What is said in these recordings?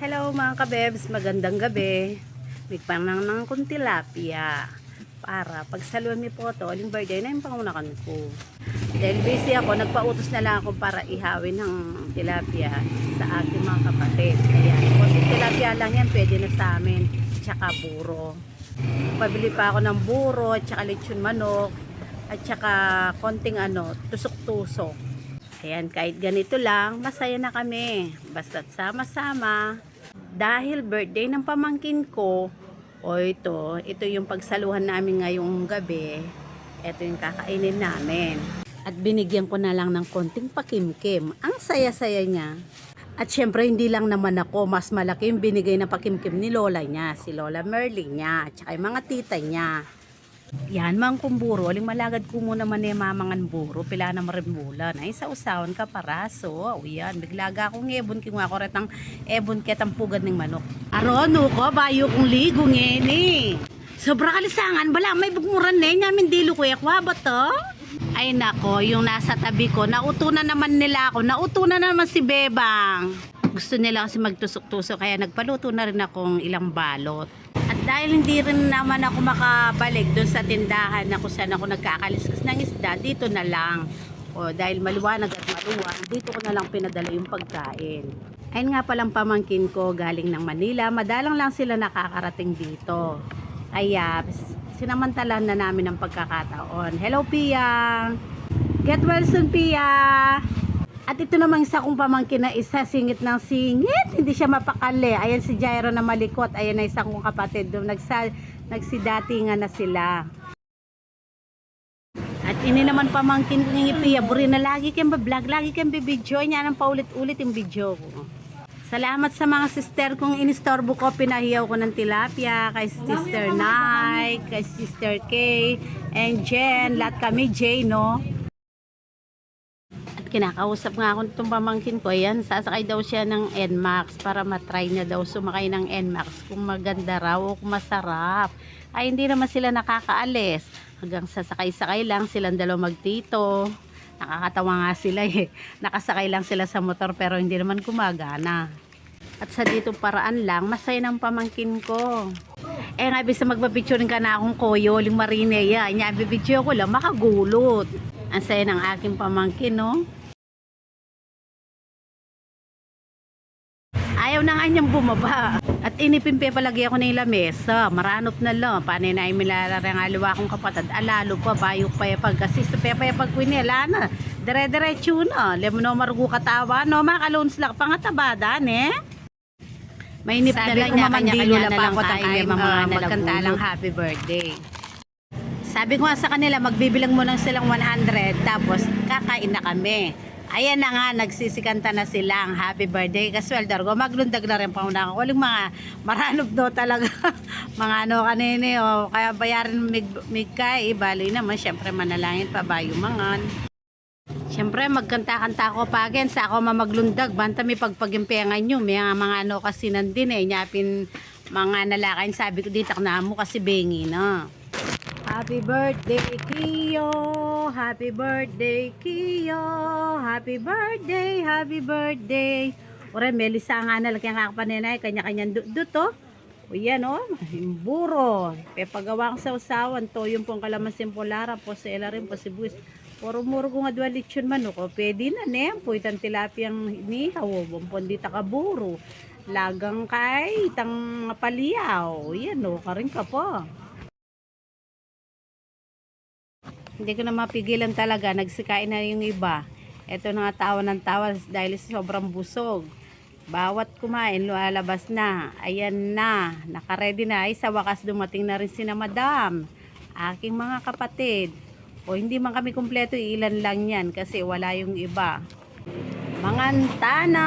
Hello mga kabebs, magandang gabi. May panang ng kong tilapia para pagsaluan mi po to, aling birthday na yung pangunakan ko. Dahil busy ako, nagpautos na lang ako para ihawin ng tilapia sa aking mga kapatid. Ayan, kung tilapia lang yan, pwede na sa amin. Tsaka buro. Pabili pa ako ng buro, tsaka lechon manok, at tsaka konting tusok-tusok. Ayan, kahit ganito lang, masaya na kami. Basta't sama-sama. Dahil birthday ng pamangkin ko, ito yung pagsaluhan namin ngayong gabi. Ito yung kakainin namin. At binigyan ko na lang ng konting pakimkim. Ang saya-saya niya. At syempre, hindi lang naman ako, mas malaki yung binigay na pakimkim ni Lola niya, si Lola Merling niya, at saka yung mga tita niya. Yan mang kumburo, aling malagad ko muna man yung mamangan buro, pila na marimbulan. Ay, sa usawan ka paraso. Yan, biglaga akong ebon, kung ako retang ebon ketang pugad ng manok. Arono ko, bayo kong ligo ngeni. Sobra kalisangan, bala, may bugmuran na yun, namin dilo ko yakwa ba to? Ay nako, yung nasa tabi ko, nautunan naman nila ako, nautunan naman si Bebang. Gusto nila kasi magtusok-tusok, kaya nagpaluto na rin akong ilang balot. At dahil hindi rin naman ako makabalik doon sa tindahan na kung saan ako nagkakaliskas ng isda, dito na lang. Dahil maliwanag at maluwang, dito ko na lang pinadala yung pagkain. Ayun nga palang pamangkin ko galing ng Manila, madalang lang sila nakakarating dito. Kaya sinamantalahan na namin ang pagkakataon. Hello Pia! Get well soon Pia! At ito namang isa kong pamangkin na isa, singit ng singit, hindi siya mapakali. Ayan si Jairo na malikot, ayan na isa kong kapatid, doon nagsidatingan na sila. At ini naman pamangkin ko ng Pia, buri na lagi kang vlog, lagi kang bibidyo, niya nang paulit-ulit yung video ko. Salamat sa mga sister kong inistorbo ko, pinahiyaw ko ng tilapia, kay Sister Nike, kay Sister Kay, and Jen, lahat kami J, no? Kinakausap nga ako itong pamangkin ko, ayan, sasakay daw siya ng NMAX para matry na daw sumakay ng NMAX kung maganda raw o kung masarap. Ay hindi naman sila nakakaalis, hanggang sasakay-sakay lang silang dalawa magtito. Nakakatawa nga sila nakasakay lang sila sa motor pero hindi naman gumagana. At sa dito paraan lang, masaya ng pamangkin ko. Nga bisa magbabitsyo ka na akong koyo, ling marine ya, bibitsyo ko lang, makagulot. Ang saya ng aking pamangkin, no? Ayaw na nga niyang bumaba. At inipimpe palagi ako ng lamesa. Maranop na lang. Paano na ay milarang aliwa akong kapatid. Alalo pa, bayok pa yung pag-assist. Pepa yung pagkwinila na. Dire-diretso na. Lemo no marugo katawa. No, makalons lang. Pangatabada, ne? Mainip na lang niya. Kanya-kanya na lang tayo. Magkanta lang happy birthday. Sabi ko nga sa kanila, magbibilang mo lang silang 100. Tapos, kakain na kami. Ayan na nga, nagsisikanta na silang happy birthday. Kaswelder ko, maglundag na rin pangunakan ko. Walang mga maranop do talaga. Mga kanini, kaya bayaran migkay. Bali naman, syempre manalangin pa bayo mangan. Syempre, magkanta-kanta ko pagin. Sa ako mamaglundag, banta may pagpagimpengan nyo. May mga kasi nandin nyapin mga nalakain. Sabi ko dito na mo kasi bengi na. Happy birthday Kiyo, happy birthday Kiyo, happy birthday, happy birthday. Ore Melissa nga na laki ang kapaninay, kanya-kanyang duto. O yan yung buro. Pepagawa ko sa usawan to, yung pong kalamasin po lara po sa rin po si buwis. Puro-muro ko nga duwa lechon manok, pwede na ne, puwitan tilapiyang inihaw, bumpon dita ka buro. Lagang kay itang paliyaw, yan karin ka po. Hindi ko na mapigilan talaga, nagsikain na yung iba. Ito na nga tawa ng tawa dahil sobrang busog. Bawat kumain, lumalabas na. Ayan na, nakaredy na. Ay sa wakas dumating na rin sina madam, aking mga kapatid. Hindi man kami kumpleto, ilan lang yan kasi wala yung iba. Manganta na,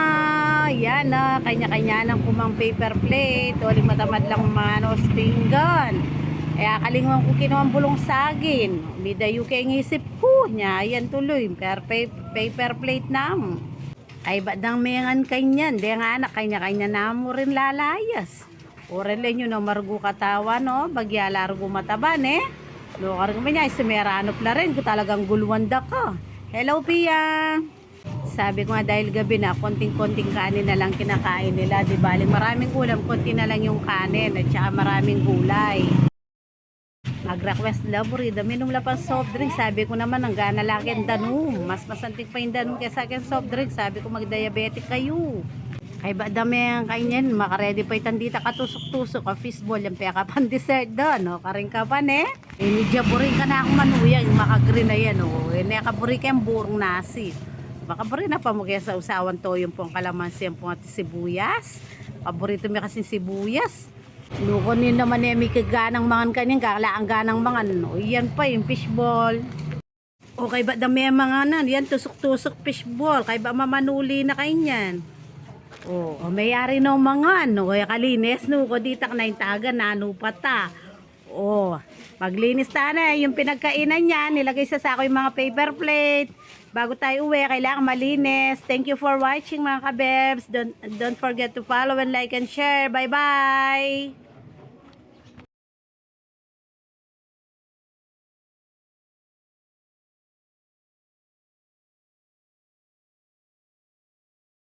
yan na, kanya-kanya ng kumang paper plate. Uling matamad lang mga pinggan. Kaya kalingon ko kinuha bulong sagin. Midayo kay ngisip ko niya. Ayan tuloy. Paper plate na mo. Ay badang mayangan kanyan. Di nga anak kanya-kanya na mo rin lalayas. Oren lang yun marugo katawa no. Bagya largo mataban Lokar ko niya. Sumeranop na rin. Ko talagang gulwanda ka. Hello Pia. Sabi ko nga dahil gabi na, konting-konting kanin na lang kinakain nila. Di baling maraming ulam, konti na lang yung kanin at saka maraming gulay. Mag-request labori, minum lang pang soft drink. Sabi ko naman, ang gana laki ang danum. Mas masantik pa yung danum kaysa akin soft drink. Sabi ko, mag-diabetic kayo. Kay ba dami ang kanyan, makaredy pa itandita katusok-tusok, ka fishball, yung peka pang dessert doon, no? Karing ka pa, ne? Medya buring ka na akong manuya, yung makagreen na yan, no? Nakaburi ka yung burong nasi. Makaburi na pa mo kaya sa usawan to, yung pong kalamansi, yung pong sibuyas. Paborito mi kasi sibuyas. Nukunin naman may kaganang mangan kanyan, kakalaan ganang mangan, no? Yan pa, yung fishball. O kay ba dami ang mga nan, yan tusok-tusok fishball, kay ba mamanuli na kanyan. Oh, mayari no mga no, kaya kalinis no ko dita na yung taga nano pata. Oh, maglinis ta na yung pinagkainan niya, nilagay sa sako yung mga paper plate. Bago tayo uwi, kailangan malinis. Thank you for watching mga kabebs. Don't forget to follow and like and share. Bye-bye.